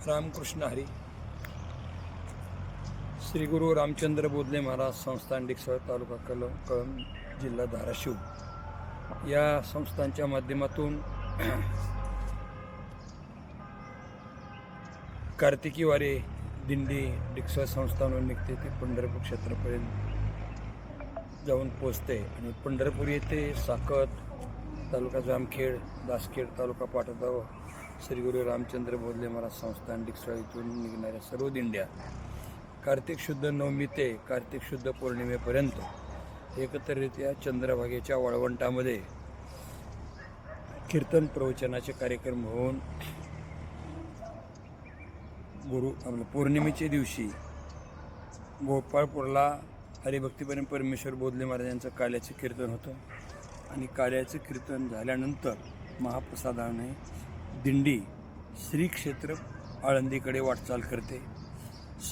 रामकृष्ण हरी. श्री गुरु रामचंद्र बोधले महाराज संस्थान डिकसळ, तालुका कळंब, जिल्हा धाराशिव या संस्थांच्या माध्यमातून कार्तिकी वारी दिंडी डिकसळ संस्थानहून निघते ती पंढरपूर क्षेत्रापर्यंत जाऊन पोचते आणि पंढरपूर येथे साकत तालुका जामखेड, दासखेड तालुका पाटोदा श्री गुरु रामचंद्र बोधले महाराज संस्थान डिकसळ इथून निघणाऱ्या सर्व दिंड्या कार्तिक शुद्ध नवमी ते कार्तिक शुद्ध पौर्णिमेपर्यंत एकत्रितरित्या चंद्रभागेच्या वाळवंटामध्ये कीर्तन प्रवचनाचे कार्यक्रम होऊन पौर्णिमेच्या दिवशी गोपाळपूरला हरिभक्तीपणे परमेश्वर बोधले महाराजांचं काल्याचं कीर्तन होतं आणि काल्याचं कीर्तन झाल्यानंतर महाप्रसादाने दिंडी श्री क्षेत्र आळंदीकडे वाटचाल करते.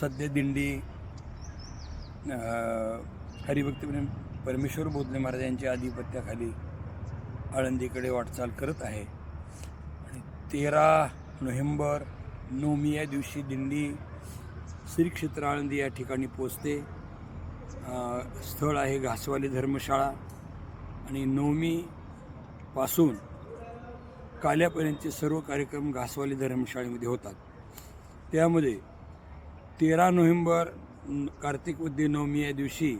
सध्या दिंडी हरिभक्तीपणे परमेश्वर बोधले महाराजांच्या आधिपत्याखाली आळंदीकडे वाटचाल करत आहे आणि 13 नोव्हेंबर नवमी या दिवशी दिंडी श्री क्षेत्र आळंदी या ठिकाणी पोचते. स्थळ आहे घासवाली धर्मशाळा आणि नवमीपासून काल्यापर्यंतचे सर्व कार्यक्रम घासवाली धर्मशाळेमध्ये होतात. त्यामध्ये 13 नोव्हेंबर कार्तिक वद्य नवमी या दिवशी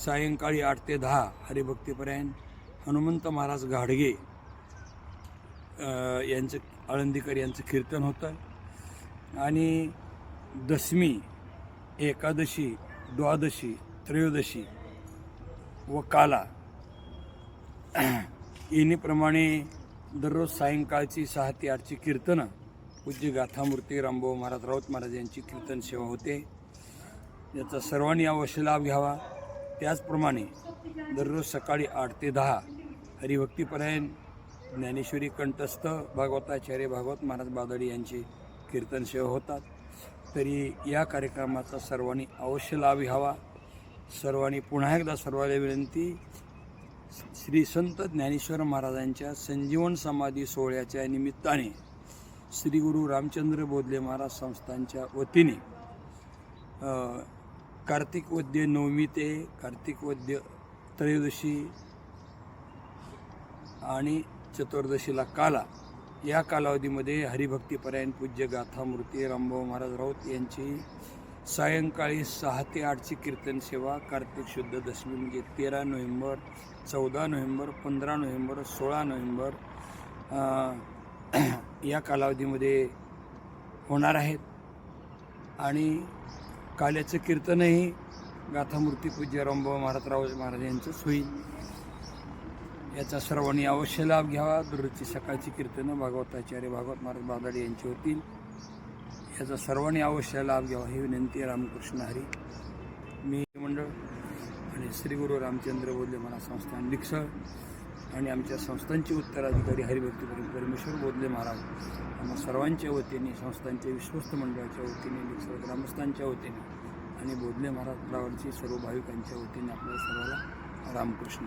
सायंकाळी 8 ते 10 हरिभक्तीपर्यंत हनुमंत महाराज घाडगे यांचं आळंदीकर यांचं कीर्तन होतं आणि दशमी, एकादशी, द्वादशी, त्रयोदशी व काला येणीप्रमाणे दररोज सायंकाळची 6 ते 8ची कीर्तनं पूज्य गाथामूर्ती रामभाऊ महाराज राऊत महाराज यांची कीर्तन सेवा होते. याचा सर्वांनी अवश्य लाभ घ्यावा. त्याचप्रमाणे दररोज सकाळी 8 ते 10 हरिभक्तीपर्यंत ज्ञानेश्वरी कंठस्थ भागवताचार्य भागवत महाराज बादडी यांची कीर्तन सेवा होतात. तरी या कार्यक्रमाचा सर्वांनी अवश्य लाभ घ्यावा. सर्वांनी पुन्हा एकदा सर्वांना विनंती, श्री संत ज्ञानेश्वर महाराजांच्या संजीवन समाधी सोहळ्याच्या निमित्ताने श्री गुरु रामचंद्र बोधले महाराज संस्थांच्या वतीने कार्तिक वद्य नवमी ते कार्तिक वद्य त्रयोदशी आणि चतुर्दशीला काला या कालावधीमध्ये हरिभक्तीपर्यंत पूज्य गाथामूर्ती रामभाऊ महाराज राऊत यांची सायंकाळी 6 ते 8ची कीर्तन सेवा कार्तिक शुद्ध दशमी म्हणजे 13 नोव्हेंबर, 14 नोव्हेंबर, 15 नोव्हेंबर, 16 नोव्हेंबर या कालावधीमध्ये होणार आहेत आणि काल्याचं कीर्तनही गाथामूर्ती पूज्य रामभाऊ महाराज राऊत महाराज यांचंच होईल. याचा सर्वांनी अवश्य लाभ घ्यावा. दररोजची सकाळची कीर्तनं भागवताचार्य भागवत महाराज बादडी यांची होतील. याचा सर्वांनी अवश्य लाभ घ्यावा ही विनंती. रामकृष्ण हरी. मी मंडळ आणि श्री गुरु रामचंद्र बोधले महाराज संस्थान डिकसळ आणि आमच्या संस्थांचे उत्तराधिकारी हरिभक्तीपणे परमेश्वर बोधले महाराज आम्हा सर्वांच्या वतीने, संस्थांच्या विश्वस्त मंडळाच्या वतीने, डिकसळ ग्रामस्थांच्या वतीने आणि बोधले महाराज रावळची सर्व भाविकांच्या वतीने आपल्या सर्वांना रामकृष्ण.